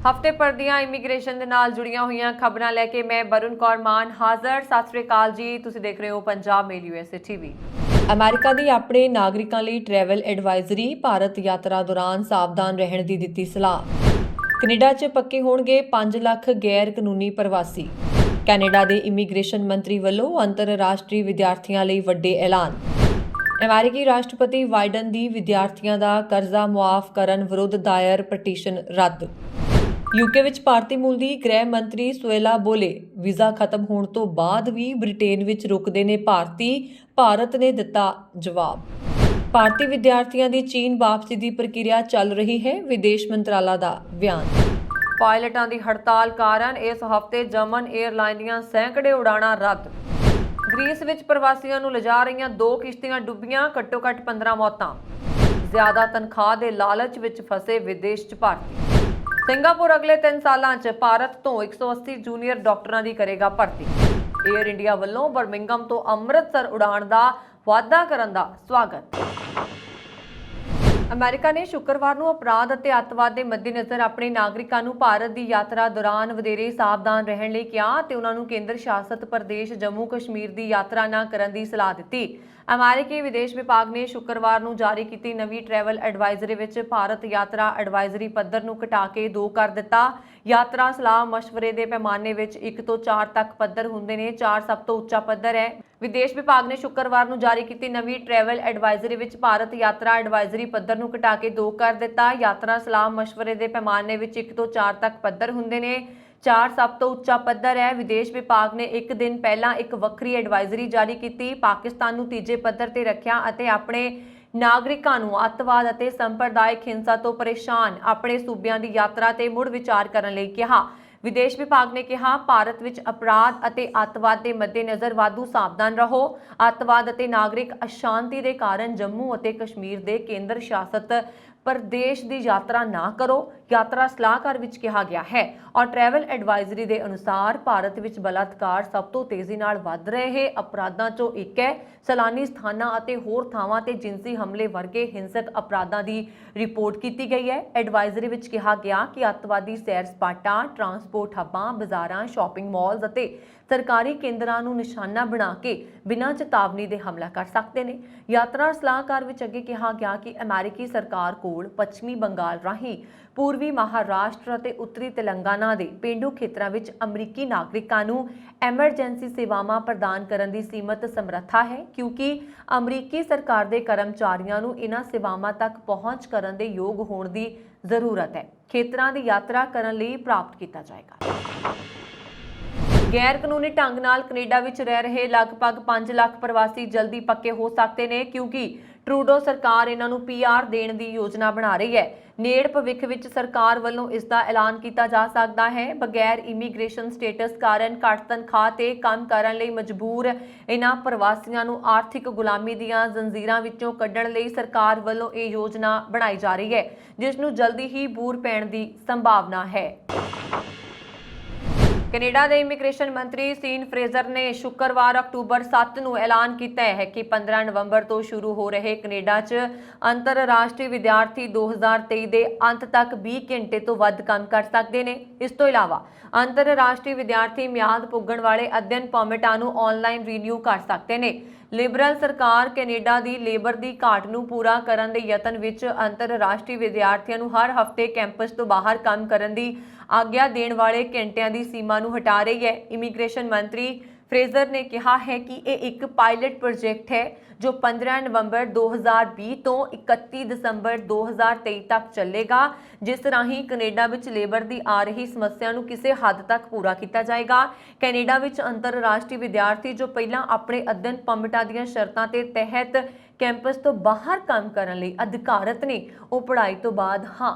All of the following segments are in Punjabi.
ਹਫ਼ਤੇ ਭਰ ਦੀਆਂ ਇਮੀਗ੍ਰੇਸ਼ਨ ਦੇ ਨਾਲ ਜੁੜੀਆਂ ਹੋਈਆਂ ਖਬਰਾਂ ਲੈ ਕੇ ਮੈਂ ਬरुण ਕੌਰ ਮਾਨ ਹਾਜ਼ਰ। ਸਤਿ ਸ੍ਰੀ ਅਕਾਲ ਜੀ, ਤੁਸੀਂ ਦੇਖ ਰਹੇ ਹੋ ਪੰਜਾਬ ਮੇਲ USA TV। ਅਮਰੀਕਾ ਦੀ ਆਪਣੇ ਨਾਗਰਿਕਾਂ ਲਈ ਟਰੈਵਲ ਐਡਵਾਈਜ਼ਰੀ, ਭਾਰਤ ਯਾਤਰਾ ਦੌਰਾਨ ਸਾਵਧਾਨ ਰਹਿਣ ਦੀ ਦਿੱਤੀ ਸਲਾਹ। ਕੈਨੇਡਾ 'ਚ ਪੱਕੇ ਹੋਣਗੇ 5 ਲੱਖ ਗੈਰ ਕਾਨੂੰਨੀ ਪ੍ਰਵਾਸੀ। ਕੈਨੇਡਾ ਦੇ ਇਮੀਗ੍ਰੇਸ਼ਨ ਮੰਤਰੀ ਵੱਲੋਂ ਅੰਤਰਰਾਸ਼ਟਰੀ ਵਿਦਿਆਰਥੀਆਂ ਲਈ ਵੱਡੇ ਐਲਾਨ। ਅਮਰੀਕੀ ਰਾਸ਼ਟਰਪਤੀ ਬਾਈਡਨ ਦੀ ਵਿਦਿਆਰਥੀਆਂ ਦਾ ਕਰਜ਼ਾ ਮੁਆਫ ਕਰਨ ਵਿਰੁੱਧ ਦਾਇਰ ਪਟੀਸ਼ਨ ਰੱਦ। यूके ਵਿੱਚ ਭਾਰਤੀ ਮੂਲ ਦੀ ਗ੍ਰਹਿ ਮੰਤਰੀ ਸੁਏਲਾ ਬੋਲੇ ਵੀਜ਼ਾ ਖਤਮ ਹੋਣ ਤੋਂ ਬਾਅਦ ਵੀ ਬ੍ਰਿਟੇਨ ਵਿੱਚ ਰੁਕਦੇ ਨੇ ਭਾਰਤ ਨੇ ਦਿੱਤਾ ਜਵਾਬ। ਭਾਰਤੀ ਵਿਦਿਆਰਥੀਆਂ ਦੀ ਚੀਨ ਵਾਪਸੀ ਦੀ ਪ੍ਰਕਿਰਿਆ ਚੱਲ ਰਹੀ ਹੈ, ਵਿਦੇਸ਼ ਮੰਤਰਾਲਾ ਦਾ ਬਿਆਨ। ਪਾਇਲਟਾਂ ਦੀ ਹੜਤਾਲ ਕਾਰਨ ਇਸ ਹਫ਼ਤੇ ਜਰਮਨ 에ਅਰਲਾਈਨ ਦੀਆਂ ਸੈਂਕੜੇ ਉਡਾਣਾਂ ਰੱਦ। ਗ੍ਰੀਸ ਵਿੱਚ ਪ੍ਰਵਾਸੀਆਂ ਨੂੰ ਲਿਜਾ ਰਹੀਆਂ 2 ਕਿਸ਼ਤੀਆਂ ਡੁੱਬੀਆਂ, ਘੱਟੋ-ਘੱਟ 15 ਮੌਤਾਂ। ਜ਼ਿਆਦਾ ਤਨਖਾਹ ਦੇ ਲਾਲਚ ਵਿੱਚ ਫਸੇ ਵਿਦੇਸ਼ 'ਚ ਭਾਰਤੀ। ਸਿੰਗਾਪੁਰ ਅਗਲੇ 3 ਸਾਲਾਂ 'ਚ ਭਾਰਤ ਤੋਂ 180 ਜੂਨੀਅਰ ਡਾਕਟਰਾਂ ਦੀ ਕਰੇਗਾ ਭਰਤੀ। ਏਅਰ ਇੰਡੀਆ ਵੱਲੋਂ ਬਰਮਿੰਘਮ ਤੋਂ ਅੰਮ੍ਰਿਤਸਰ ਉਡਾਣ ਦਾ ਵਾਅਦਾ ਕਰਨ ਦਾ ਸਵਾਗਤ। ਅਮਰੀਕਾ ਨੇ ਸ਼ੁੱਕਰਵਾਰ ਨੂੰ ਅਪਰਾਧ ਅਤੇ ਅੱਤਵਾਦ ਦੇ ਮੱਦੇਨਜ਼ਰ ਆਪਣੇ ਨਾਗਰਿਕਾਂ ਨੂੰ ਭਾਰਤ ਦੀ ਯਾਤਰਾ ਦੌਰਾਨ ਵਧੇਰੇ ਸਾਵਧਾਨ ਰਹਿਣ ਲਈ ਕਿਹਾ ਅਤੇ ਉਹਨਾਂ ਨੂੰ ਕੇਂਦਰ ਸ਼ਾਸਤ ਪ੍ਰਦੇਸ਼ ਜੰਮੂ ਕਸ਼ਮੀਰ ਦੀ ਯਾਤਰਾ ਨਾ ਕਰਨ ਦੀ ਸਲਾਹ ਦਿੱਤੀ। ਅਮਰੀਕੀ ਵਿਦੇਸ਼ ਵਿਭਾਗ ਨੇ ਸ਼ੁੱਕਰਵਾਰ ਨੂੰ ਜਾਰੀ ਕੀਤੀ ਨਵੀਂ ਟਰੈਵਲ ਐਡਵਾਈਜ਼ਰੀ ਵਿੱਚ ਭਾਰਤ ਯਾਤਰਾ ਐਡਵਾਈਜ਼ਰੀ ਪੱਧਰ ਨੂੰ ਘਟਾ ਕੇ 2 ਕਰ ਦਿੱਤਾ। ਯਾਤਰਾ ਸਲਾਹ ਮਸ਼ਵਰੇ ਦੇ ਪੈਮਾਨੇ ਵਿੱਚ 1 ਤੋਂ 4 ਤੱਕ ਪੱਧਰ ਹੁੰਦੇ ਨੇ। 4 ਸਭ ਤੋਂ ਉੱਚਾ ਪੱਧਰ ਹੈ। ਵਿਦੇਸ਼ ਵਿਭਾਗ ਨੇ ਸ਼ੁੱਕਰਵਾਰ ਨੂੰ ਜਾਰੀ ਕੀਤੀ ਨਵੀਂ ਟਰੈਵਲ ਐਡਵਾਈਜ਼ਰੀ ਵਿੱਚ ਭਾਰਤ ਯਾਤਰਾ ਐਡਵਾਈਜ਼ਰੀ ਪੱਧਰ ਨੂੰ ਘਟਾ ਕੇ 2 ਕਰ ਦਿੱਤਾ। ਯਾਤਰਾ ਸਲਾਹ ਮਸ਼ਵਰੇ ਦੇ ਪੈਮਾਨੇ ਵਿੱਚ 1 ਤੋਂ 4 ਤੱਕ ਪੱਧਰ ਹੁੰਦੇ ਨੇ। 4 ਸਭ ਤੋਂ ਉੱਚਾ ਪੱਧਰ ਹੈ। ਵਿਦੇਸ਼ ਵਿਭਾਗ ਨੇ 1 ਦਿਨ ਪਹਿਲਾਂ ਇੱਕ ਵੱਖਰੀ ਐਡਵਾਈਜ਼ਰੀ ਜਾਰੀ ਕੀਤੀ। ਪਾਕਿਸਤਾਨ ਨੂੰ ਤੀਜੇ ਪੱਧਰ ਤੇ ਰੱਖਿਆ ਅਤੇ ਆਪਣੇ ਨਾਗਰਿਕਾਂ ਨੂੰ ਅੱਤਵਾਦ ਅਤੇ ਸੰਪਰਦਾਇਕ ਹਿੰਸਾ ਤੋਂ ਪਰੇਸ਼ਾਨ ਆਪਣੇ ਸੂਬਿਆਂ ਦੀ ਯਾਤਰਾ ਤੇ ਮੁੜ ਵਿਚਾਰ ਕਰਨ ਲਈ ਕਿਹਾ। ਵਿਦੇਸ਼ ਵਿਭਾਗ ਨੇ ਕਿਹਾ, ਭਾਰਤ ਵਿੱਚ ਅਪਰਾਧ ਅਤੇ ਅੱਤਵਾਦ ਦੇ ਮੱਦੇਨਜ਼ਰ ਵਾਧੂ ਸਾਵਧਾਨ ਰਹੋ। ਅੱਤਵਾਦ ਅਤੇ ਨਾਗਰਿਕ ਅਸ਼ਾਂਤੀ ਦੇ ਕਾਰਨ ਜੰਮੂ ਅਤੇ ਕਸ਼ਮੀਰ ਦੇ ਕੇਂਦਰ ਸ਼ਾਸਤ ਪ੍ਰਦੇਸ਼ ਦੀ ਯਾਤਰਾ ਨਾ ਕਰੋ, ਯਾਤਰਾ ਸਲਾਹਕਾਰ ਵਿੱਚ ਕਿਹਾ ਗਿਆ ਹੈ। ਔਰ ਟਰੈਵਲ ਐਡਵਾਈਜ਼ਰੀ ਦੇ ਅਨੁਸਾਰ ਭਾਰਤ ਵਿੱਚ ਬਲਾਤਕਾਰ ਸਭ ਤੋਂ ਤੇਜ਼ੀ ਨਾਲ ਵੱਧ ਰਹੇ ਅਪਰਾਧਾਂ ਚੋਂ ਇੱਕ ਹੈ। ਸੈਲਾਨੀ ਸਥਾਨਾਂ ਅਤੇ ਹੋਰ ਥਾਵਾਂ ਤੇ ਜਿਨਸੀ ਹਮਲੇ ਵਰਗੇ ਹਿੰਸਕ ਅਪਰਾਧਾਂ ਦੀ ਰਿਪੋਰਟ ਕੀਤੀ ਗਈ ਹੈ। ਐਡਵਾਈਜ਼ਰੀ ਵਿੱਚ ਕਿਹਾ ਗਿਆ ਕਿ ਅੱਤਵਾਦੀ ਸੈਰ ਸਪਾਟਾ, ਟਰਾਂਸਪੋਰਟ ਹੱਬਾਂ, ਬਾਜ਼ਾਰਾਂ, ਸ਼ਾਪਿੰਗ ਮਾਲਜ਼ ਅਤੇ ਸਰਕਾਰੀ ਕੇਂਦਰਾਂ ਨੂੰ ਨਿਸ਼ਾਨਾ ਬਣਾ ਕੇ ਬਿਨਾਂ ਚੇਤਾਵਨੀ ਦੇ ਹਮਲਾ ਕਰ ਸਕਦੇ ਨੇ। ਯਾਤਰਾ ਸਲਾਹਕਾਰ ਵਿੱਚ ਅੱਗੇ ਕਿਹਾ ਗਿਆ ਕਿ ਅਮਰੀਕੀ ਸਰਕਾਰ ਕੋਲ ਪੱਛਮੀ ਬੰਗਾਲ ਰਾਹੀਂ ਪੂਰਬੀ ਮਹਾਰਾਸ਼ਟਰ ਅਤੇ ਉੱਤਰੀ ਤੇਲੰਗਾਨਾ ਦੇ ਪੇਂਡੂ ਖੇਤਰਾਂ ਵਿੱਚ ਅਮਰੀਕੀ ਨਾਗਰਿਕਾਂ ਨੂੰ ਐਮਰਜੈਂਸੀ ਸੇਵਾਵਾਂ ਪ੍ਰਦਾਨ ਕਰਨ ਦੀ ਸੀਮਤ ਸਮਰੱਥਾ ਹੈ, ਕਿਉਂਕਿ ਅਮਰੀਕੀ ਸਰਕਾਰ ਦੇ ਕਰਮਚਾਰੀਆਂ ਨੂੰ ਇਹਨਾਂ ਸੇਵਾਵਾਂ ਤੱਕ ਪਹੁੰਚ ਕਰਨ ਦੇ ਯੋਗ ਹੋਣ ਦੀ ਜ਼ਰੂਰਤ ਹੈ। ਖੇਤਰਾਂ ਦੀ ਯਾਤਰਾ ਕਰਨ ਲਈ ਪ੍ਰਾਪਤ ਕੀਤਾ ਜਾਏਗਾ। ਗੈਰ ਕਾਨੂੰਨੀ ਢੰਗ ਨਾਲ ਕੈਨੇਡਾ ਵਿੱਚ ਰਹਿ ਰਹੇ ਲਗਭਗ 5 ਲੱਖ ਪ੍ਰਵਾਸੀ ਜਲਦੀ ਪੱਕੇ ਹੋ ਸਕਦੇ ਨੇ, ਕਿਉਂਕਿ ਟਰੂਡੋ ਸਰਕਾਰ ਇਹਨਾਂ ਨੂੰ PR ਦੇਣ ਦੀ ਯੋਜਨਾ ਬਣਾ ਰਹੀ ਹੈ। ਨੇੜ ਭਵਿੱਖ ਵਿੱਚ ਸਰਕਾਰ ਵੱਲੋਂ ਇਸ ਦਾ ਐਲਾਨ ਕੀਤਾ ਜਾ ਸਕਦਾ ਹੈ। ਬਗੈਰ ਇਮੀਗ੍ਰੇਸ਼ਨ ਸਟੇਟਸ ਕਾਰਨ ਘੱਟ ਤਨਖਾਹ ਤੇ ਕੰਮ ਕਰਨ ਲਈ ਮਜਬੂਰ ਇਹਨਾਂ ਪ੍ਰਵਾਸੀਆਂ ਨੂੰ ਆਰਥਿਕ ਗੁਲਾਮੀ ਦੀਆਂ ਜ਼ੰਜੀਰਾਂ ਵਿੱਚੋਂ ਕੱਢਣ ਲਈ ਸਰਕਾਰ ਵੱਲੋਂ ਇਹ ਯੋਜਨਾ ਬਣਾਈ ਜਾ ਰਹੀ ਹੈ, ਜਿਸ ਨੂੰ ਜਲਦੀ ਹੀ ਬੂਰ ਪੈਣ ਦੀ ਸੰਭਾਵਨਾ ਹੈ। ਕੈਨੇਡਾ ਦੇ ਇਮੀਗ੍ਰੇਸ਼ਨ ਮੰਤਰੀ ਸੀਨ ਫਰੇਜ਼ਰ ਨੇ ਸ਼ੁੱਕਰਵਾਰ ਅਕਤੂਬਰ 7 ਨੂੰ ਐਲਾਨ ਕੀਤਾ ਹੈ ਕਿ 15 ਨਵੰਬਰ ਤੋਂ ਸ਼ੁਰੂ ਹੋ ਰਹੇ ਕੈਨੇਡਾ 'ਚ ਅੰਤਰਰਾਸ਼ਟਰੀ ਵਿਦਿਆਰਥੀ 2023 ਦੇ ਅੰਤ ਤੱਕ 20 ਘੰਟੇ ਤੋਂ ਵੱਧ ਕੰਮ ਕਰ ਸਕਦੇ ਨੇ। ਇਸ ਤੋਂ ਇਲਾਵਾ ਅੰਤਰਰਾਸ਼ਟਰੀ ਵਿਦਿਆਰਥੀ ਮਿਆਦ ਪੁੱਗਣ ਵਾਲੇ ਅਧਿਐਨ ਪਰਮਿਟਾਂ ਨੂੰ ਆਨਲਾਈਨ ਰੀਨਿਊ ਕਰ ਸਕਦੇ ਨੇ। ਲਿਬਰਲ ਸਰਕਾਰ ਕੈਨੇਡਾ ਦੀ ਲੇਬਰ ਦੀ ਘਾਟ ਨੂੰ ਪੂਰਾ ਕਰਨ ਦੇ ਯਤਨ ਵਿੱਚ ਅੰਤਰਰਾਸ਼ਟਰੀ ਵਿਦਿਆਰਥੀਆਂ ਨੂੰ ਹਰ ਹਫ਼ਤੇ ਕੈਂਪਸ ਤੋਂ ਬਾਹਰ ਕੰਮ ਕਰਨ ਦੀ ਆਗਿਆ ਦੇਣ ਵਾਲੇ ਘੰਟਿਆਂ ਦੀ ਸੀਮਾ ਨੂੰ ਹਟਾ ਰਹੀ ਹੈ। ਇਮੀਗ੍ਰੇਸ਼ਨ ਮੰਤਰੀ ਫਰੇਜ਼ਰ ਨੇ ਕਿਹਾ ਹੈ ਕਿ ਇਹ ਇੱਕ ਪਾਇਲਟ ਪ੍ਰੋਜੈਕਟ ਹੈ ਜੋ 15 ਨਵੰਬਰ 2020 ਤੋਂ 31 ਦਸੰਬਰ 2023 ਤੱਕ ਚੱਲੇਗਾ, ਜਿਸ ਰਾਹੀਂ ਕੈਨੇਡਾ ਵਿੱਚ ਲੇਬਰ ਦੀ ਆ ਰਹੀ ਸਮੱਸਿਆ ਨੂੰ ਕਿਸੇ ਹੱਦ ਤੱਕ ਪੂਰਾ ਕੀਤਾ ਜਾਏਗਾ। ਕੈਨੇਡਾ ਵਿੱਚ ਅੰਤਰਰਾਸ਼ਟਰੀ ਵਿਦਿਆਰਥੀ ਜੋ ਪਹਿਲਾਂ ਆਪਣੇ ਅਧਿਐਨ ਪਰਮਿਟਾਂ ਦੀਆਂ ਸ਼ਰਤਾਂ ਦੇ ਤਹਿਤ ਕੈਂਪਸ ਤੋਂ ਬਾਹਰ ਕੰਮ ਕਰਨ ਲਈ ਅਧਿਕਾਰਤ ਨੇ, ਉਹ ਪੜ੍ਹਾਈ ਤੋਂ ਬਾਅਦ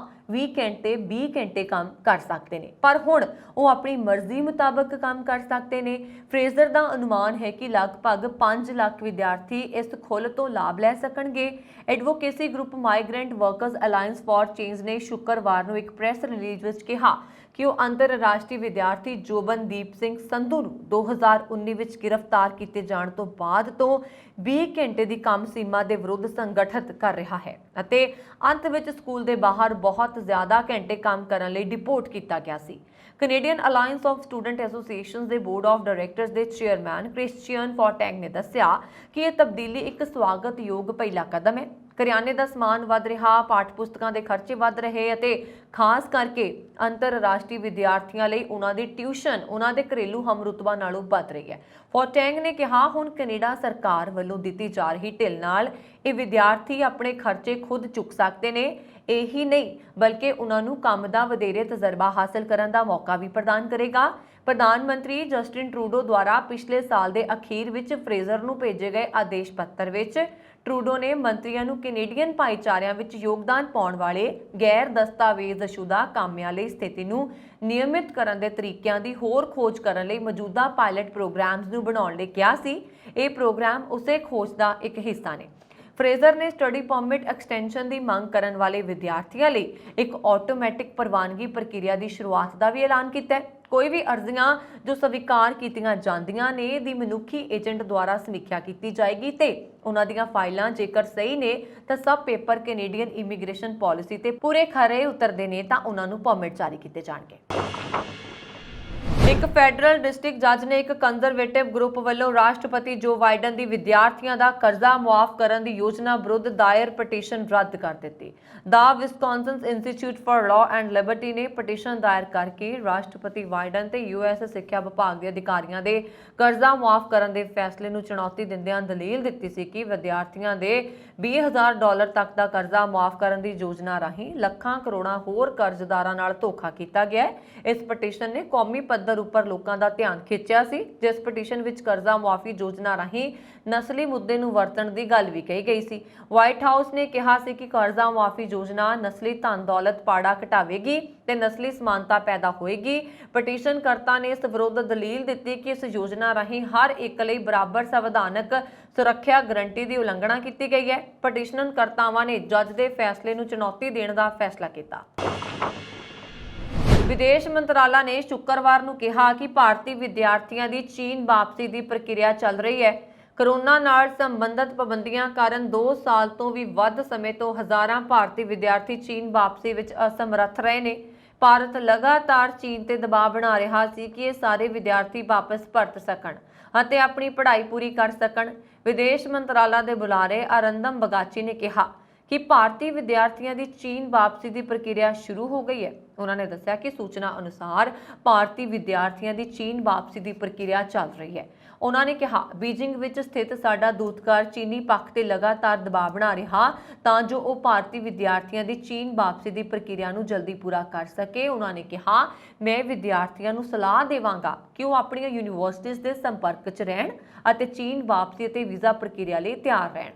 20 ਘੰਟੇ ਕੰਮ ਕਰ ਸਕਦੇ ਨੇ, ਪਰ ਹੁਣ ਉਹ ਆਪਣੀ ਮਰਜ਼ੀ ਮੁਤਾਬਕ ਕੰਮ ਕਰ ਸਕਦੇ ਨੇ। ਫਰੇਜ਼ਰ ਦਾ ਅਨੁਮਾਨ ਹੈ ਕਿ ਲਗਭਗ 5 ਲੱਖ ਵਿਦਿਆਰਥੀ ਇਸ ਖੁੱਲ੍ਹ ਤੋਂ ਲਾਭ ਲੈ ਸਕਣਗੇ। Advocacy group migrant workers alliance for change ਨੇ ਸ਼ੁੱਕਰਵਾਰ ਸ਼ੁੱਕਰਵਾਰ ਨੂੰ ਇੱਕ ਪ੍ਰੈਸ ਰਿਲੀਜ਼ ਵਿੱਚ ਕਿਹਾ ਕਿ ਉਹ ਅੰਤਰਰਾਸ਼ਟਰੀ ਵਿਦਿਆਰਥੀ ਜੋਬਨਦੀਪ ਸਿੰਘ ਸੰਧੂ ਨੂੰ 2019 ਵਿੱਚ ਗ੍ਰਿਫਤਾਰ ਕੀਤੇ ਜਾਣ ਤੋਂ ਬਾਅਦ ਤੋਂ 20 ਘੰਟੇ ਦੀ ਕੰਮ ਸੀਮਾ ਦੇ ਵਿਰੁੱਧ ਸੰਗਠਿਤ ਕਰ ਰਿਹਾ ਹੈ ਅਤੇ ਅੰਤ ਵਿੱਚ ਸਕੂਲ ਦੇ ਬਾਹਰ ਬਹੁਤ ਜ਼ਿਆਦਾ ਘੰਟੇ ਕੰਮ ਕਰਨ ਲਈ ਡਿਪੋਰਟ ਕੀਤਾ ਗਿਆ ਸੀ। Canadian alliance of student associations ਦੇ ਬੋਰਡ ਆਫ ਡਾਇਰੈਕਟਰਸ ਦੇ ਚੇਅਰਮੈਨ ਕ੍ਰਿਸਚੀਅਨ ਫੋਰਟੈਂਗ ਨੇ ਦੱਸਿਆ ਕਿ ਇਹ ਤਬਦੀਲੀ ਇੱਕ ਸਵਾਗਤਯੋਗ ਪਹਿਲਾ ਕਦਮ ਹੈ। ਕਰਿਆਨੇ ਦਾ ਸਮਾਨ ਵੱਧ ਰਿਹਾ, ਪਾਠ ਪੁਸਤਕਾਂ ਦੇ ਖਰਚੇ ਵੱਧ ਰਹੇ ਅਤੇ ਖਾਸ ਕਰਕੇ ਅੰਤਰਰਾਸ਼ਟਰੀ ਵਿਦਿਆਰਥੀਆਂ ਲਈ ਉਹਨਾਂ ਦੀ ਟਿਊਸ਼ਨ ਉਹਨਾਂ ਦੇ ਘਰੇਲੂ ਹਮਰੁਤਬਾ ਨਾਲੋਂ ਵੱਧ ਰਹੀ ਹੈ। ਫੋਰਟੈਂਗ ਨੇ ਕਿਹਾ ਹੁਣ ਕੈਨੇਡਾ ਸਰਕਾਰ ਵੱਲੋਂ ਦਿੱਤੀ ਜਾ ਰਹੀ ਢਿੱਲ ਨਾਲ ਇਹ ਵਿਦਿਆਰਥੀ ਆਪਣੇ ਖਰਚੇ ਖੁਦ ਚੁੱਕ ਸਕਦੇ ਨੇ। ਇਹੀ ਨਹੀਂ ਬਲਕਿ ਉਹਨਾਂ ਨੂੰ ਕੰਮ ਦਾ ਵਧੇਰੇ ਤਜਰਬਾ ਹਾਸਲ ਕਰਨ ਦਾ ਮੌਕਾ ਵੀ ਪ੍ਰਦਾਨ ਕਰੇਗਾ। ਪ੍ਰਧਾਨ ਮੰਤਰੀ ਜਸਟਿਨ ਟਰੂਡੋ ਦੁਆਰਾ ਪਿਛਲੇ ਸਾਲ ਦੇ ਅਖੀਰ ਵਿੱਚ ਫਰੇਜ਼ਰ ਨੂੰ ਭੇਜੇ ਗਏ ਆਦੇਸ਼ ਪੱਤਰ ਵਿੱਚ ਟਰੂਡੋ ਨੇ ਮੰਤਰੀਆਂ ਨੂੰ ਕੈਨੇਡੀਅਨ ਭਾਈਚਾਰਿਆਂ ਵਿੱਚ ਯੋਗਦਾਨ ਪਾਉਣ ਵਾਲੇ ਗੈਰ ਦਸਤਾਵੇਜ਼ਸ਼ੁਦਾ ਕਾਮਿਆਂ ਲਈ ਸਥਿਤੀ ਨੂੰ ਨਿਯਮਿਤ ਕਰਨ ਦੇ ਤਰੀਕਿਆਂ ਦੀ ਹੋਰ ਖੋਜ ਕਰਨ ਲਈ ਮੌਜੂਦਾ ਪਾਇਲਟ ਪ੍ਰੋਗਰਾਮਸ ਨੂੰ ਬਣਾਉਣ ਲਈ ਕਿਹਾ ਸੀ। ਇਹ ਪ੍ਰੋਗਰਾਮ ਉਸੇ ਖੋਜ ਦਾ ਇੱਕ ਹਿੱਸਾ ਨੇ। ਫਰੇਜ਼ਰ ਨੇ ਸਟੱਡੀ ਪਰਮਿਟ ਐਕਸਟੈਂਸ਼ਨ ਦੀ ਮੰਗ ਕਰਨ ਵਾਲੇ ਵਿਦਿਆਰਥੀਆਂ ਲਈ ਇੱਕ ਆਟੋਮੈਟਿਕ ਪ੍ਰਵਾਨਗੀ ਪ੍ਰਕਿਰਿਆ ਦੀ ਸ਼ੁਰੂਆਤ ਦਾ ਵੀ ਐਲਾਨ ਕੀਤਾ ਹੈ। ਕੋਈ ਵੀ ਅਰਜ਼ੀਆਂ ਜੋ ਸਵੀਕਾਰ ਕੀਤੀਆਂ ਜਾਂਦੀਆਂ ਨੇ ਦੀ ਮਨੁੱਖੀ ਏਜੰਟ ਦੁਆਰਾ ਸਮੀਖਿਆ ਕੀਤੀ ਜਾਏਗੀ ਤੇ ਉਹਨਾਂ ਦੀਆਂ ਫਾਈਲਾਂ ਜੇਕਰ ਸਹੀ ਨੇ ਤਾਂ ਸਭ ਪੇਪਰ ਕੈਨੇਡੀਅਨ ਇਮੀਗ੍ਰੇਸ਼ਨ ਪਾਲਿਸੀ ਤੇ ਪੂਰੇ ਖਰੇ ਉਤਰਦੇ ਨੇ ਤਾਂ ਉਹਨਾਂ ਨੂੰ ਪਰਮਿਟ ਜਾਰੀ ਕੀਤੇ ਜਾਣਗੇ। ਇੱਕ ਫੈਡਰਲ ਡਿਸਟ੍ਰਿਕਟ ਜੱਜ ਨੇ ਇੱਕ ਕੰਜ਼ਰਵੇਟਿਵ ਗਰੁੱਪ ਵੱਲੋਂ ਰਾਸ਼ਟਰਪਤੀ ਜੋ ਬਾਈਡਨ ਦੀ ਵਿਦਿਆਰਥੀਆਂ ਦਾ ਕਰਜ਼ਾ ਮੁਆਫ ਕਰਨ ਦੀ ਯੋਜਨਾ ਵਿਰੁੱਧ ਦਾਇਰ ਪਟੀਸ਼ਨ ਰੱਦ ਕਰ ਦਿੱਤੀ। The Wisconsin institute for law and liberty ਨੇ ਪਟੀਸ਼ਨ ਦਾਇਰ ਕਰਕੇ ਰਾਸ਼ਟਰਪਤੀ ਬਾਈਡਨ ਤੇ ਯੂਐਸ ਸਿੱਖਿਆ ਵਿਭਾਗ ਦੇ ਅਧਿਕਾਰੀਆਂ ਦੇ ਕਰਜ਼ਾ ਮੁਆਫ ਕਰਨ ਦੇ ਫੈਸਲੇ ਨੂੰ ਚੁਣੌਤੀ ਦਿੰਦਿਆਂ ਦਲੀਲ ਦਿੱਤੀ ਸੀ ਕਿ ਵਿਦਿਆਰਥੀਆਂ ਦੇ $20,000 ਤੱਕ ਦਾ ਕਰਜ਼ਾ ਮੁਆਫ ਕਰਨ ਦੀ ਯੋਜਨਾ ਰਾਹੀਂ ਲੱਖਾਂ ਕਰੋੜਾਂ ਹੋਰ ਕਰਜ਼ਦਾਰਾਂ ਨਾਲ ਧੋਖਾ ਕੀਤਾ ਗਿਆ ਹੈ। ਇਸ ਪਟੀਸ਼ਨ ਨੇ ਕੌਮੀ ਪੱਧਰ ਉੱਪਰ ਲੋਕਾਂ ਦਾ ਧਿਆਨ ਖਿੱਚਿਆ ਸੀ, ਜਿਸ ਪਟੀਸ਼ਨ ਵਿੱਚ ਕਰਜ਼ਾ ਮੁਆਫੀ ਯੋਜਨਾ ਰਾਹੀਂ ਨਸਲੀ ਮੁੱਦੇ ਨੂੰ ਵਰਤਣ ਦੀ ਗੱਲ ਵੀ ਕਹੀ ਗਈ ਸੀ। ਵਾਈਟ ਹਾਊਸ ਨੇ ਕਿਹਾ ਸੀ ਕਿ ਕਰਜ਼ਾ ਮੁਆਫੀ ਯੋਜਨਾ ਨਸਲੀ ਧਨ ਦੌਲਤ ਪਾੜਾ ਘਟਾਵੇਗੀ ਤੇ ਨਸਲੀ ਸਮਾਨਤਾ ਪੈਦਾ ਹੋਏਗੀ। ਪਟੀਸ਼ਨ ਕਰਤਾ ਨੇ ਇਸ ਵਿਰੁੱਧ ਦਲੀਲ ਦਿੱਤੀ ਕਿ ਇਸ ਯੋਜਨਾ ਰਾਹੀਂ ਹਰ ਇੱਕ ਲਈ ਬਰਾਬਰ ਸੰਵਿਧਾਨਕ ਸੁਰੱਖਿਆ ਗਰੰਟੀ ਦੀ ਉਲੰਘਣਾ ਕੀਤੀ ਗਈ ਹੈ। ਪਟੀਸ਼ਨਨ ਕਰਤਾਵਾਂ ਨੇ ਜੱਜ ਦੇ ਫੈਸਲੇ ਨੂੰ ਚੁਣੌਤੀ ਦੇਣ ਦਾ ਫੈਸਲਾ ਕੀਤਾ। ਵਿਦੇਸ਼ ਮੰਤਰਾਲਾ ਨੇ ਸ਼ੁੱਕਰਵਾਰ ਨੂੰ ਕਿਹਾ ਕਿ ਭਾਰਤੀ ਵਿਦਿਆਰਥੀਆਂ ਦੀ ਚੀਨ ਵਾਪਸੀ ਦੀ ਪ੍ਰਕਿਰਿਆ ਚੱਲ ਰਹੀ ਹੈ। ਕੋਰੋਨਾ ਨਾਲ ਸੰਬੰਧਿਤ ਪਾਬੰਦੀਆਂ ਕਾਰਨ 2 ਸਾਲ ਤੋਂ ਵੀ ਵੱਧ ਸਮੇਂ ਤੋਂ ਹਜ਼ਾਰਾਂ ਭਾਰਤੀ ਵਿਦਿਆਰਥੀ ਚੀਨ ਵਾਪਸੀ ਵਿੱਚ ਅਸਮਰੱਥ ਰਹੇ ਨੇ। ਭਾਰਤ ਲਗਾਤਾਰ ਚੀਨ ਤੇ ਦਬਾਅ ਬਣਾ ਰਿਹਾ ਸੀ ਕਿ ਇਹ ਸਾਰੇ ਵਿਦਿਆਰਥੀ ਵਾਪਸ ਪਰਤ ਸਕਣ ਅਤੇ ਆਪਣੀ ਪੜ੍ਹਾਈ ਪੂਰੀ ਕਰ ਸਕਣ। ਵਿਦੇਸ਼ ਮੰਤਰਾਲਾ ਦੇ ਬੁਲਾਰੇ ਅਰਿੰਦਮ ਬਗਾਚੀ ਨੇ ਕਿਹਾ ਕਿ ਭਾਰਤੀ ਵਿਦਿਆਰਥੀਆਂ ਦੀ ਚੀਨ ਵਾਪਸੀ ਦੀ ਪ੍ਰਕਿਰਿਆ ਸ਼ੁਰੂ ਹੋ ਗਈ ਹੈ। ਉਹਨਾਂ ਨੇ ਦੱਸਿਆ ਕਿ ਸੂਚਨਾ ਅਨੁਸਾਰ ਭਾਰਤੀ ਵਿਦਿਆਰਥੀਆਂ ਦੀ ਚੀਨ ਵਾਪਸੀ ਦੀ ਪ੍ਰਕਿਰਿਆ ਚੱਲ ਰਹੀ ਹੈ। ਉਹਨਾਂ ਨੇ ਕਿਹਾ ਬੀਜਿੰਗ ਵਿੱਚ ਸਥਿਤ ਸਾਡਾ ਦੂਤਘਰ ਚੀਨੀ ਪੱਖ ਤੇ ਲਗਾਤਾਰ ਦਬਾਅ ਬਣਾ ਰਿਹਾ ਤਾਂ ਜੋ ਉਹ ਭਾਰਤੀ ਵਿਦਿਆਰਥੀਆਂ ਦੀ ਚੀਨ ਵਾਪਸੀ ਦੀ ਪ੍ਰਕਿਰਿਆ ਨੂੰ ਜਲਦੀ ਪੂਰਾ ਕਰ ਸਕੇ। ਉਹਨਾਂ ਨੇ ਕਿਹਾ ਮੈਂ ਵਿਦਿਆਰਥੀਆਂ ਨੂੰ ਸਲਾਹ ਦੇਵਾਂਗਾ ਕਿ ਉਹ ਆਪਣੀਆਂ ਯੂਨੀਵਰਸਿਟੀਆਂ ਦੇ ਸੰਪਰਕ 'ਚ ਰਹਿਣ ਅਤੇ ਚੀਨ ਵਾਪਸੀ ਅਤੇ ਵੀਜ਼ਾ ਪ੍ਰਕਿਰਿਆ ਲਈ ਤਿਆਰ ਰਹਿਣ।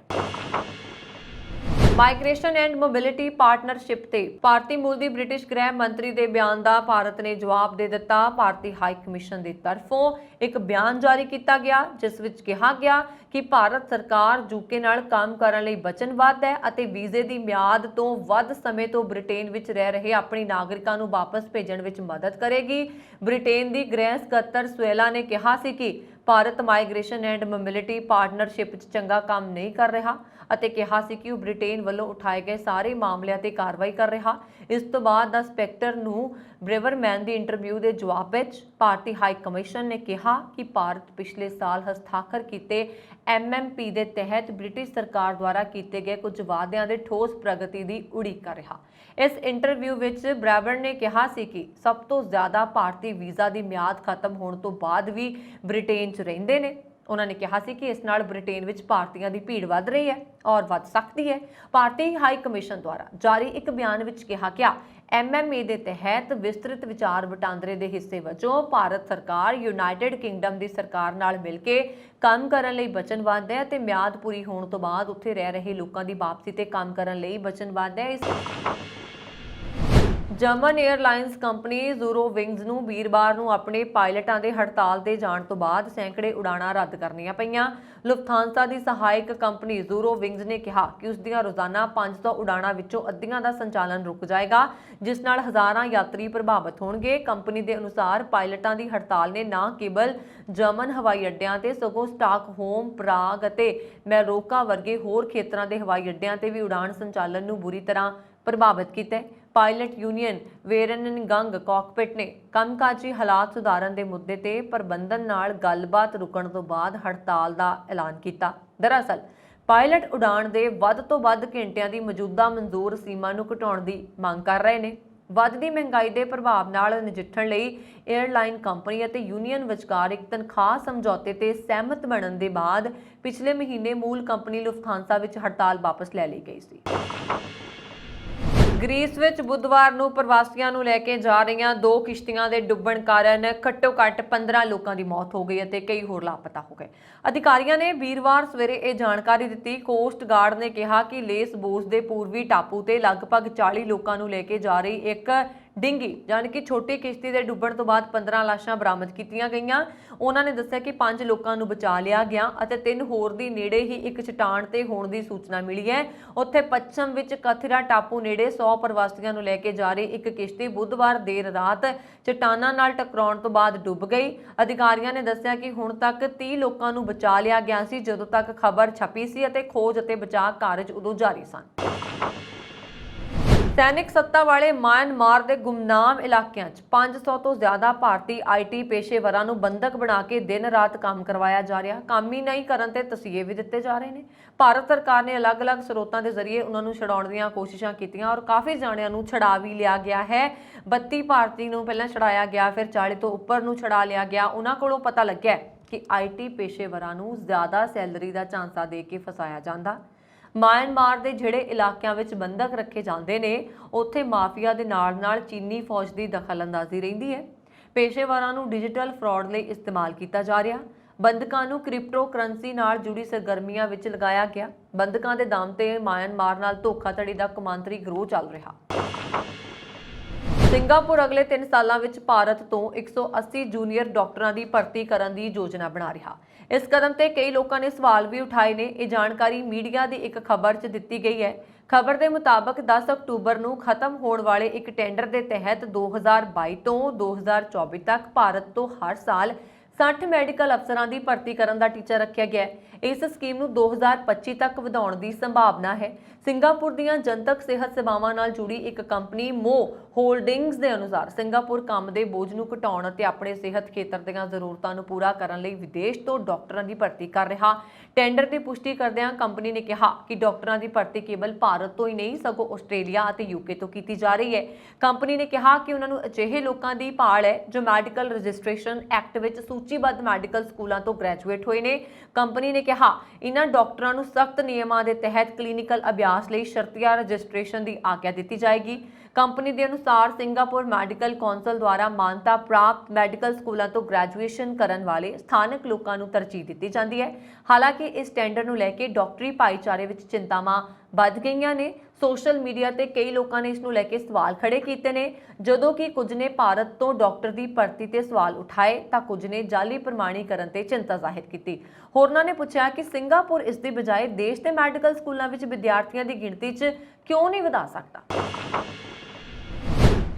ਮਾਈਗ੍ਰੇਸ਼ਨ ਐਂਡ ਮੋਬਿਲਿਟੀ ਪਾਰਟਨਰਸ਼ਿਪ ਤੇ ਭਾਰਤੀ ਮੂਲ ਦੀ ਬ੍ਰਿਟਿਸ਼ ਗ੍ਰਹਿ ਮੰਤਰੀ ਦੇ ਬਿਆਨ ਦਾ ਭਾਰਤ ਨੇ ਜਵਾਬ ਦੇ ਦਿੱਤਾ। ਭਾਰਤੀ ਹਾਈ ਕਮਿਸ਼ਨ ਦੀ ਤਰਫੋਂ ਇੱਕ ਬਿਆਨ ਜਾਰੀ ਕੀਤਾ ਗਿਆ ਜਿਸ ਵਿੱਚ ਕਿਹਾ ਗਿਆ ਕਿ ਭਾਰਤ ਸਰਕਾਰ ਯੂਕੇ ਨਾਲ ਕੰਮ ਕਰਨ ਲਈ ਵਚਨਬੱਧ ਹੈ ਅਤੇ ਵੀਜ਼ੇ ਦੀ ਮਿਆਦ ਤੋਂ ਵੱਧ ਸਮੇਂ ਤੋਂ ਬ੍ਰਿਟੇਨ ਵਿੱਚ ਰਹਿ ਰਹੇ ਆਪਣੀ ਨਾਗਰਿਕਾਂ ਨੂੰ ਵਾਪਸ ਭੇਜਣ ਵਿੱਚ ਮਦਦ ਕਰੇਗੀ। ਬ੍ਰਿਟੇਨ ਦੀ ਗ੍ਰਹਿ ਸਕੱਤਰ ਸੁਏਲਾ ਨੇ ਕਿਹਾ ਸੀ ਕਿ Bharat migration and mobility partnership ਵਿੱਚ ਚੰਗਾ ਕੰਮ ਨਹੀਂ ਕਰ ਰਿਹਾ ਅਤੇ ਕਿਹਾ ਸੀ ਕਿ ਉਹ ਬ੍ਰਿਟੇਨ ਵੱਲੋਂ ਉਠਾਏ ਗਏ ਸਾਰੇ ਮਾਮਲਿਆਂ ਤੇ ਕਾਰਵਾਈ ਕਰ ਰਿਹਾ। ਇਸ ਤੋਂ ਬਾਅਦ ਦਾ ਸਪੈਕਟਰ ਨੂੰ ਬ੍ਰੇਵਰਮੈਨ ਦੀ ਇੰਟਰਵਿਊ ਦੇ ਜਵਾਬ ਵਿੱਚ ਭਾਰਤੀ ਹਾਈ ਕਮਿਸ਼ਨ ਨੇ ਕਿਹਾ ਕਿ ਭਾਰਤ ਪਿਛਲੇ ਸਾਲ ਹਸਤਾਖਰ ਕੀਤੇ MMP ਦੇ ਤਹਿਤ ਬ੍ਰਿਟਿਸ਼ ਸਰਕਾਰ ਦੁਆਰਾ ਕੀਤੇ ਗਏ ਕੁਝ ਵਾਅਦਿਆਂ ਦੇ ਠੋਸ ਪ੍ਰਗਤੀ ਦੀ ਉਡੀਕ ਕਰ ਰਿਹਾ। ਇਸ ਇੰਟਰਵਿਊ ਵਿੱਚ ਬ੍ਰੈਵਰ ਨੇ ਕਿਹਾ ਸੀ ਕਿ ਸਭ ਤੋਂ ਜ਼ਿਆਦਾ ਭਾਰਤੀ ਵੀਜ਼ਾ ਦੀ ਮਿਆਦ ਖਤਮ ਹੋਣ ਤੋਂ ਬਾਅਦ ਵੀ ਬ੍ਰਿਟੇਨ 'ਚ ਰਹਿੰਦੇ ਨੇ। ਉਹਨਾਂ ਨੇ ਕਿਹਾ ਸੀ ਕਿ ਇਸ ਨਾਲ ਬ੍ਰਿਟੇਨ ਵਿੱਚ ਭਾਰਤੀਆਂ ਦੀ ਭੀੜ ਵੱਧ ਰਹੀ ਹੈ ਔਰ ਵੱਧ ਸਕਦੀ ਹੈ। ਭਾਰਤੀ ਹਾਈ ਕਮਿਸ਼ਨ ਦੁਆਰਾ ਜਾਰੀ ਇੱਕ ਬਿਆਨ ਵਿੱਚ ਕਿਹਾ ਗਿਆ MMA ਦੇ ਤਹਿਤ ਵਿਸਤ੍ਰਿਤ ਵਿਚਾਰ ਵਟਾਂਦਰੇ ਦੇ ਹਿੱਸੇ ਵਜੋਂ ਭਾਰਤ ਸਰਕਾਰ ਯੂਨਾਈਟਿਡ ਕਿੰਗਡਮ ਦੀ ਸਰਕਾਰ ਨਾਲ ਮਿਲ ਕੇ ਕੰਮ ਕਰਨ ਲਈ ਵਚਨਬੱਧ ਹੈ ਅਤੇ ਮਿਆਦ ਪੂਰੀ ਹੋਣ ਤੋਂ ਬਾਅਦ ਉੱਥੇ ਰਹਿ ਰਹੇ ਲੋਕਾਂ ਦੀ ਵਾਪਸੀ ਤੇ ਕੰਮ ਕਰਨ ਲਈ ਵਚਨਬੱਧ ਹੈ। ਜਰਮਨ 에ਅਰਲਾਈਨਸ ਕੰਪਨੀ ਜ਼ੂਰੋਵਿੰਗਜ਼ ਨੂੰ ਵੀਰਵਾਰ ਨੂੰ ਆਪਣੇ ਪਾਇਲਟਾਂ ਦੇ ਹੜਤਾਲ ਤੇ ਜਾਣ ਤੋਂ ਬਾਅਦ ਸੈਂਕੜੇ ਉਡਾਣਾਂ ਰੱਦ ਕਰਨੀਆਂ ਪਈਆਂ। ਲੁਫਥਾਂਸਾ ਦੀ ਸਹਾਇਕ ਕੰਪਨੀ ਜ਼ੂਰੋਵਿੰਗਜ਼ ਨੇ ਕਿਹਾ ਕਿ ਉਸ ਦੀਆਂ ਰੋਜ਼ਾਨਾ 500 ਉਡਾਣਾਂ ਵਿੱਚੋਂ ਅੱਧੀਆਂ ਦਾ ਸੰਚਾਲਨ ਰੁਕ ਜਾਏਗਾ, ਜਿਸ ਨਾਲ ਹਜ਼ਾਰਾਂ ਯਾਤਰੀ ਪ੍ਰਭਾਵਿਤ ਹੋਣਗੇ। ਕੰਪਨੀ ਦੇ ਅਨੁਸਾਰ ਪਾਇਲਟਾਂ ਦੀ ਹੜਤਾਲ ਨੇ ਨਾ ਕੇਵਲ ਜਰਮਨ ਹਵਾਈ ਅੱਡਿਆਂ ਤੇ ਸਗੋਂ ਸਟਾਕਹੋਮ, ਪ੍ਰਾਗ ਅਤੇ ਮੈਰੋਕਾ ਵਰਗੇ ਹੋਰ ਖੇਤਰਾਂ ਦੇ ਹਵਾਈ ਅੱਡਿਆਂ ਤੇ ਵੀ ਉਡਾਣ ਸੰਚਾਲਨ ਨੂੰ ਬੁਰੀ ਤਰ੍ਹਾਂ ਪ੍ਰਭਾਵਿਤ ਕੀਤਾ ਹੈ। ਪਾਇਲਟ ਯੂਨੀਅਨ ਵੇਰਨਗੰਗ ਕਾਕਪਿਟ ਨੇ ਕੰਮਕਾਜੀ ਹਾਲਾਤ ਸੁਧਾਰਨ ਦੇ ਮੁੱਦੇ ਤੇ ਪ੍ਰਬੰਧਨ ਨਾਲ ਗੱਲਬਾਤ ਰੁਕਣ ਤੋਂ ਬਾਅਦ ਹੜਤਾਲ ਦਾ ਐਲਾਨ ਕੀਤਾ। ਦਰਅਸਲ ਪਾਇਲਟ ਉਡਾਣ ਦੇ ਵੱਧ ਤੋਂ ਵੱਧ ਘੰਟਿਆਂ ਦੀ ਮੌਜੂਦਾ ਮਨਜ਼ੂਰ ਸੀਮਾ ਨੂੰ ਘਟਾਉਣ ਦੀ ਮੰਗ ਕਰ ਰਹੇ ਨੇ। ਵੱਧਦੀ ਮਹਿੰਗਾਈ ਦੇ ਪ੍ਰਭਾਵ ਨਾਲ ਨਜਿੱਠਣ ਲਈ 에ਅਰਲਾਈਨ ਕੰਪਨੀ ਅਤੇ ਯੂਨੀਅਨ ਵਿਚਕਾਰ ਇੱਕ ਤਨਖਾਹ ਸਮਝੌਤੇ ਤੇ ਸਹਿਮਤ ਬਣਨ ਦੇ ਬਾਅਦ ਪਿਛਲੇ ਮਹੀਨੇ ਮੂਲ ਕੰਪਨੀ ਲੁਫਥਾਂਸਾ ਵਿੱਚ ਹੜਤਾਲ ਵਾਪਸ ਲੈ ਲਈ ਗਈ ਸੀ। ਗ੍ਰੀਸ ਵਿੱਚ ਬੁੱਧਵਾਰ ਨੂੰ ਪ੍ਰਵਾਸੀਆਂ ਨੂੰ ਲੈ ਕੇ ਜਾ ਰਹੀਆਂ 2 ਕਿਸ਼ਤੀਆਂ ਦੇ ਡੁੱਬਣ ਕਾਰਨ ਘੱਟੋ-ਘੱਟ 15 ਲੋਕਾਂ ਦੀ ਮੌਤ ਹੋ ਗਈ ਅਤੇ ਕਈ ਹੋਰ ਲਾਪਤਾ ਹੋ ਗਏ। ਅਧਿਕਾਰੀਆਂ ਨੇ ਵੀਰਵਾਰ ਸਵੇਰੇ ਇਹ ਜਾਣਕਾਰੀ ਦਿੱਤੀ। ਕੋਸਟ ਗਾਰਡ ਨੇ ਕਿਹਾ ਕਿ ਲੇਸਬੋਸ ਦੇ ਪੂਰਬੀ ਟਾਪੂ ਤੇ ਲਗਭਗ 40 ਲੋਕਾਂ ਨੂੰ ਲੈ ਕੇ ਜਾ ਰਹੀ ਇੱਕ ਡਿੰਗੀ ਯਾਨੀ ਕਿ ਛੋਟੀ ਕਿਸ਼ਤੀ ਦੇ ਡੁੱਬਣ ਤੋਂ ਬਾਅਦ 15 ਲਾਸ਼ਾਂ ਬਰਾਮਦ ਕੀਤੀਆਂ ਗਈਆਂ। ਉਹਨਾਂ ਨੇ ਦੱਸਿਆ ਕਿ 5 ਲੋਕਾਂ ਨੂੰ ਬਚਾ ਲਿਆ ਗਿਆ ਅਤੇ 3 ਹੋਰ ਦੀ ਨੇੜੇ ਹੀ ਇੱਕ ਚਟਾਨ ਤੇ ਹੋਣ ਦੀ ਸੂਚਨਾ ਮਿਲੀ ਹੈ। ਉੱਥੇ ਪੱਛਮ ਵਿੱਚ ਕਥਿਰਾ ਟਾਪੂ ਨੇੜੇ 100 ਪ੍ਰਵਾਸੀਆਂ ਨੂੰ ਲੈ ਕੇ ਜਾ ਰਹੀ ਇੱਕ ਕਿਸ਼ਤੀ ਬੁੱਧਵਾਰ ਦੇਰ ਰਾਤ ਚਟਾਨਾਂ ਨਾਲ ਟਕਰਾਉਣ ਤੋਂ ਬਾਅਦ ਡੁੱਬ ਗਈ। ਅਧਿਕਾਰੀਆਂ ਨੇ ਦੱਸਿਆ ਕਿ ਹੁਣ ਤੱਕ 30 ਲੋਕਾਂ ਨੂੰ ਬਚਾ ਲਿਆ ਗਿਆ ਸੀ ਜਦੋਂ ਤੱਕ ਖਬਰ ਛਪੀ ਸੀ ਅਤੇ ਖੋਜ ਅਤੇ ਬਚਾਅ ਕਾਰਜ ਉਦੋਂ ਜਾਰੀ ਸਨ। ਸੈਨਿਕ ਸੱਤਾ ਵਾਲੇ ਮਿਆਂਮਾਰ ਦੇ ਗੁਮਨਾਮ ਇਲਾਕਿਆਂ 'ਚ 500 ਤੋਂ ਜ਼ਿਆਦਾ ਭਾਰਤੀ IT ਪੇਸ਼ੇਵਰਾਂ ਨੂੰ ਬੰਦਕ ਬਣਾ ਕੇ ਦਿਨ ਰਾਤ ਕੰਮ ਕਰਵਾਇਆ ਜਾ ਰਿਹਾ। ਕੰਮ ਹੀ ਨਹੀਂ ਕਰਨ ਤੇ ਤਸੀਹੇ ਵੀ ਦਿੱਤੇ ਜਾ ਰਹੇ ਨੇ। ਭਾਰਤ ਸਰਕਾਰ ਨੇ ਅਲੱਗ-ਅਲੱਗ ਸਰੋਤਾਂ ਦੇ ਜ਼ਰੀਏ ਉਹਨਾਂ ਨੂੰ ਛਡਾਉਣ ਦੀਆਂ ਕੋਸ਼ਿਸ਼ਾਂ ਕੀਤੀਆਂ ਔਰ ਕਾਫੀ ਜਾਣਿਆਂ ਨੂੰ ਛਡਾ ਵੀ ਲਿਆ ਗਿਆ ਹੈ। 32 ਭਾਰਤੀ ਨੂੰ ਪਹਿਲਾਂ ਛਡਾਇਆ ਗਿਆ, ਫਿਰ 40 ਤੋਂ ਉੱਪਰ ਨੂੰ ਛਡਾ ਲਿਆ ਗਿਆ। ਉਹਨਾਂ ਕੋਲੋਂ ਪਤਾ ਲੱਗਿਆ ਕਿ IT ਪੇਸ਼ੇਵਰਾਂ ਨੂੰ ਜ਼ਿਆਦਾ ਸੈਲਰੀ ਦਾ ਝਾਂਸਾ ਦੇ ਕੇ ਫਸਾਇਆ ਜਾਂਦਾ। ਮਿਆਂਮਾਰ ਦੇ ਜਿਹੜੇ ਇਲਾਕਿਆਂ ਵਿੱਚ ਬੰਦਕ ਰੱਖੇ ਜਾਂਦੇ ਨੇ ਉੱਥੇ ਮਾਫੀਆ ਦੇ ਨਾਲ-ਨਾਲ ਚੀਨੀ ਫੌਜ ਦੀ ਦਖਲਅੰਦਾਜ਼ੀ ਰਹਿੰਦੀ ਹੈ। ਪੇਸ਼ੇਵਰਾਂ ਨੂੰ ਡਿਜੀਟਲ ਫਰਾਡ ਲਈ ਇਸਤੇਮਾਲ ਕੀਤਾ ਜਾ ਰਿਹਾ। ਬੰਦਕਾਂ ਨੂੰ ਕ੍ਰਿਪਟੋ ਕਰੰਸੀ ਨਾਲ ਜੁੜੀ ਸਰਗਰਮੀਆਂ ਵਿੱਚ ਲਗਾਇਆ ਗਿਆ। ਬੰਦਕਾਂ ਦੇ ਦਮ ਤੇ ਮਿਆਂਮਾਰ ਨਾਲ ਧੋਖਾਧੜੀ ਦਾ ਕੌਮਾਂਤਰੀ ਗਰੋਹ ਚੱਲ ਰਿਹਾ। ਸਿੰਗਾਪੁਰ ਅਗਲੇ 3 ਸਾਲਾਂ ਵਿੱਚ ਭਾਰਤ ਤੋਂ 180 ਜੂਨੀਅਰ ਡਾਕਟਰਾਂ ਦੀ ਭਰਤੀ ਕਰਨ ਦੀ ਯੋਜਨਾ ਬਣਾ ਰਿਹਾ। ਇਸ ਕਦਮ ਤੇ ਕਈ ਲੋਕਾਂ ਨੇ ਸਵਾਲ ਵੀ ਉਠਾਏ ਨੇ। ਇਹ ਜਾਣਕਾਰੀ ਮੀਡੀਆ ਦੀ ਇੱਕ ਖਬਰ 'ਚ ਦਿੱਤੀ ਗਈ ਹੈ। ਖਬਰ ਦੇ ਮੁਤਾਬਕ 10 ਅਕਤੂਬਰ ਨੂੰ ਖਤਮ ਹੋਣ ਵਾਲੇ ਇੱਕ ਟੈਂਡਰ ਦੇ ਤਹਿਤ 2022 ਤੋਂ 2024 ਤੱਕ ਭਾਰਤ ਤੋਂ ਹਰ ਸਾਲ 60 ਮੈਡੀਕਲ ਅਫਸਰਾਂ ਦੀ ਭਰਤੀ ਕਰਨ ਦਾ ਟੀਚਾ ਰੱਖਿਆ ਗਿਆ ਹੈ। ਇਸ ਸਕੀਮ ਨੂੰ 2025 ਤੱਕ ਵਧਾਉਣ ਦੀ ਸੰਭਾਵਨਾ ਹੈ। ਸਿੰਗਾਪੁਰ ਦੀਆਂ ਜਨਤਕ ਸਿਹਤ ਸੇਵਾਵਾਂ ਨਾਲ ਜੁੜੀ ਇੱਕ ਕੰਪਨੀ ਮੋ ਹੋਲਡਿੰਗਸ ਦੇ ਅਨੁਸਾਰ ਸਿੰਗਾਪੁਰ ਕੰਮ ਦੇ ਬੋਝ ਨੂੰ ਘਟਾਉਣ ਅਤੇ ਆਪਣੇ ਸਿਹਤ ਖੇਤਰ ਦੀਆਂ ਜ਼ਰੂਰਤਾਂ ਨੂੰ ਪੂਰਾ ਕਰਨ ਲਈ ਵਿਦੇਸ਼ ਤੋਂ ਡਾਕਟਰਾਂ ਦੀ ਭਰਤੀ ਕਰ ਰਿਹਾ। ਟੈਂਡਰ ਦੀ ਪੁਸ਼ਟੀ ਕਰਦਿਆਂ ਕੰਪਨੀ ਨੇ ਕਿਹਾ ਕਿ ਡਾਕਟਰਾਂ ਦੀ ਭਰਤੀ ਕੇਵਲ ਭਾਰਤ ਤੋਂ ਹੀ ਨਹੀਂ ਸਗੋਂ ਆਸਟ੍ਰੇਲੀਆ ਅਤੇ UK ਤੋਂ ਕੀਤੀ ਜਾ ਰਹੀ ਹੈ। ਕੰਪਨੀ ਨੇ ਕਿਹਾ ਕਿ ਉਹਨਾਂ ਨੂੰ ਅਜਿਹੇ ਲੋਕਾਂ ਦੀ ਭਾਲ ਹੈ ਜੋ ਮੈਡੀਕਲ ਰਜਿਸਟ੍ਰੇਸ਼ਨ ਐਕਟ ਵਿੱਚ ਸੂਚੀਬੱਧ ਮੈਡੀਕਲ ਸਕੂਲਾਂ ਤੋਂ ਗ੍ਰੈਜੂਏਟ ਹੋਏ ਨੇ। ਕੰਪਨੀ ਨੇ ਕਿਹਾ ਇਹਨਾਂ ਡਾਕਟਰਾਂ ਨੂੰ ਸਖਤ ਨਿਯਮਾਂ ਦੇ ਤਹਿਤ ਕਲੀਨਿਕਲ ਅਭਿਆਸ ਲਈ ਸ਼ਰਤੀਆ ਰਜਿਸਟ੍ਰੇਸ਼ਨ ਦੀ ਆਗਿਆ ਦਿੱਤੀ ਜਾਏਗੀ। ਕੰਪਨੀ ਦੇ ਅਨੁਸਾਰ ਸਿੰਗਾਪੁਰ ਮੈਡੀਕਲ ਕੌਂਸਲ ਦੁਆਰਾ ਮਾਨਤਾ ਪ੍ਰਾਪਤ ਮੈਡੀਕਲ ਸਕੂਲਾਂ ਤੋਂ ਗ੍ਰੈਜੂਏਸ਼ਨ ਕਰਨ ਵਾਲੇ ਸਥਾਨਕ ਲੋਕਾਂ ਨੂੰ ਤਰਜੀਹ ਦਿੱਤੀ ਜਾਂਦੀ ਹੈ। ਹਾਲਾਂਕਿ ਇਸ ਟੈਂਡਰ ਨੂੰ ਲੈ ਕੇ ਡਾਕਟਰੀ ਭਾਈਚਾਰੇ ਵਿੱਚ ਚਿੰਤਾਵਾਂ ਵੱਧ ਗਈਆਂ ਨੇ। ਸੋਸ਼ਲ ਮੀਡੀਆ ਤੇ ਕਈ ਲੋਕਾਂ ਨੇ ਇਸ ਨੂੰ ਲੈ ਕੇ ਸਵਾਲ ਖੜੇ ਕੀਤੇ ਨੇ। ਜਦੋਂ ਕਿ ਕੁਝ ਨੇ ਭਾਰਤ ਤੋਂ ਡਾਕਟਰ ਦੀ ਭਰਤੀ ਤੇ ਸਵਾਲ ਉਠਾਏ ਤਾਂ ਕੁਝ ਨੇ ਜਾਲੀ ਪ੍ਰਮਾਣੀਕਰਨ ਤੇ ਚਿੰਤਾ ਜ਼ਾਹਿਰ ਕੀਤੀ। ਹੋਰਨਾਂ ਨੇ ਪੁੱਛਿਆ ਕਿ ਸਿੰਗਾਪੁਰ ਇਸ ਦੀ ਬਜਾਏ ਦੇਸ਼ ਦੇ ਮੈਡੀਕਲ ਸਕੂਲਾਂ ਵਿੱਚ ਵਿਦਿਆਰਥੀਆਂ ਦੀ ਗਿਣਤੀ 'ਚ ਕਿਉਂ ਨਹੀਂ ਵਧਾ ਸਕਦਾ।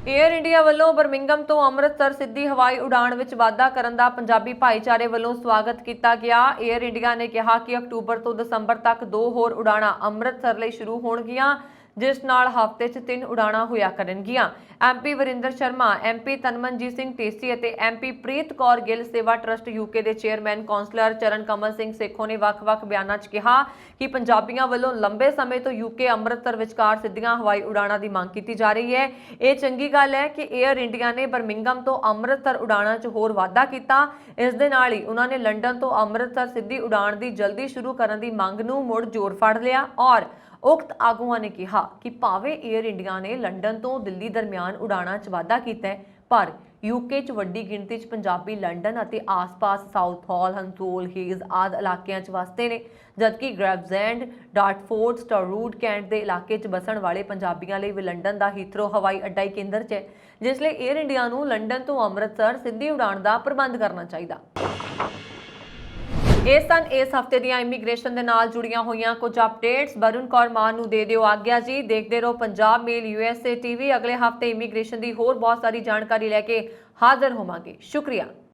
ਏਅਰ ਇੰਡੀਆ ਵੱਲੋਂ ਬਰਮਿੰਘਮ ਤੋਂ ਅੰਮ੍ਰਿਤਸਰ ਸਿੱਧੀ ਹਵਾਈ ਉਡਾਣ ਵਿੱਚ ਵਾਧਾ ਕਰਨ ਦਾ ਪੰਜਾਬੀ ਭਾਈਚਾਰੇ ਵੱਲੋਂ ਸਵਾਗਤ ਕੀਤਾ ਗਿਆ। ਏਅਰ ਇੰਡੀਆ ਨੇ ਕਿਹਾ ਕਿ ਅਕਤੂਬਰ ਤੋਂ ਦਸੰਬਰ ਤੱਕ 2 ਹੋਰ ਉਡਾਣਾਂ ਅੰਮ੍ਰਿਤਸਰ ਲਈ ਸ਼ੁਰੂ ਹੋਣਗੀਆਂ, ਜਿਸ ਨਾਲ ਹਫ਼ਤੇ 'ਚ 3 ਉਡਾਣਾਂ ਹੋਇਆ ਕਰਨਗੀਆਂ। MP ਵਰਿੰਦਰ ਸ਼ਰਮਾ, MP ਤਨਮਨਜੀਤ ਸਿੰਘ ਢੇਸੀ ਅਤੇ MP ਪ੍ਰੀਤ ਕੌਰ ਗਿੱਲ ਸੇਵਾ ਟਰਸਟ UK ਦੇ ਚੇਅਰਮੈਨ ਕੌਂਸਲਰ ਚਰਨ ਕਮਲ ਸਿੰਘ ਸੇਖੋਂ ਨੇ ਵੱਖ-ਵੱਖ ਬਿਆਨਾਂ 'ਚ ਕਿਹਾ ਕਿ ਪੰਜਾਬੀਆਂ ਵੱਲੋਂ ਲੰਬੇ ਸਮੇਂ ਤੋਂ UK ਅੰਮ੍ਰਿਤਸਰ ਵਿਚਕਾਰ ਸਿੱਧੀਆਂ ਹਵਾਈ ਉਡਾਣਾਂ ਦੀ ਮੰਗ ਕੀਤੀ ਜਾ ਰਹੀ ਹੈ। ਇਹ ਚੰਗੀ ਗੱਲ ਹੈ ਕਿ ਏਅਰ ਇੰਡੀਆ ਨੇ ਬਰਮਿੰਘਮ ਤੋਂ ਅੰਮ੍ਰਿਤਸਰ ਉਡਾਣਾਂ 'ਚ ਹੋਰ ਵਾਧਾ ਕੀਤਾ। ਇਸ ਦੇ ਨਾਲ ਹੀ ਉਹਨਾਂ ਨੇ ਲੰਡਨ ਤੋਂ ਅੰਮ੍ਰਿਤਸਰ ਸਿੱਧੀ ਉਡਾਣ ਦੀ ਜਲਦੀ ਸ਼ੁਰੂ ਕਰਨ ਦੀ ਮੰਗ ਨੂੰ ਮੁੜ ਜ਼ੋਰ ਫੜ ਲਿਆ ਔਰ ਉਕਤ ਆਗੂਆਂ ਨੇ ਕਿਹਾ ਕਿ ਭਾਵੇਂ ਏਅਰ ਇੰਡੀਆ ਨੇ ਲੰਡਨ ਤੋਂ ਦਿੱਲੀ ਦਰਮਿਆਨ ਉਡਾਣਾਂ 'ਚ ਵਾਧਾ ਕੀਤਾ ਹੈ, ਪਰ ਯੂਕੇ 'ਚ ਵੱਡੀ ਗਿਣਤੀ 'ਚ ਪੰਜਾਬੀ ਲੰਡਨ ਅਤੇ ਆਸ-ਪਾਸ ਸਾਊਥ ਹਾਲ, ਹੰਸੋਲ, ਹੀਲਜ਼ ਆਦਿ ਇਲਾਕਿਆਂ 'ਚ ਵਸਦੇ ਨੇ, ਜਦਕਿ ਗ੍ਰੈਵਜ਼ੈਂਡ, ਡਾਰਟਫੋਰਡ, ਸਟਾਰੂਡ ਕੈਂਟ ਦੇ ਇਲਾਕੇ 'ਚ ਵਸਣ ਵਾਲੇ ਪੰਜਾਬੀਆਂ ਲਈ ਵੀ ਲੰਡਨ ਦਾ ਹੀਥਰੋ ਹਵਾਈ ਅੱਡਾ ਹੀ ਕੇਂਦਰ 'ਚ ਹੈ, ਜਿਸ ਲਈ 에ਅਰ ਇੰਡੀਆ ਨੂੰ ਲੰਡਨ ਤੋਂ ਅੰਮ੍ਰਿਤਸਰ ਸਿੱਧੀ ਉਡਾਣ ਦਾ ਪ੍ਰਬੰਧ ਕਰਨਾ ਚਾਹੀਦਾ। ਇਹ ਸਨ ਇਸ ਹਫਤੇ ਦੀਆਂ ਇਮੀਗ੍ਰੇਸ਼ਨ ਦੇ ਨਾਲ ਜੁੜੀਆਂ ਹੋਈਆਂ ਕੁਝ ਅਪਡੇਟਸ। ਵਰੁਣ ਕੌਰ ਮਾਨ ਨੂੰ ਦੇ ਦਿਓ ਆਗਿਆ ਜੀ। ਦੇਖਦੇ ਰਹੋ ਪੰਜਾਬ ਮੇਲ USA TV। ਅਗਲੇ ਹਫਤੇ ਇਮੀਗ੍ਰੇਸ਼ਨ ਦੀ ਹੋਰ ਬਹੁਤ ਸਾਰੀ ਜਾਣਕਾਰੀ ਲੈ ਕੇ ਹਾਜ਼ਰ ਹੋਵਾਂਗੇ। ਸ਼ੁਕਰੀਆ।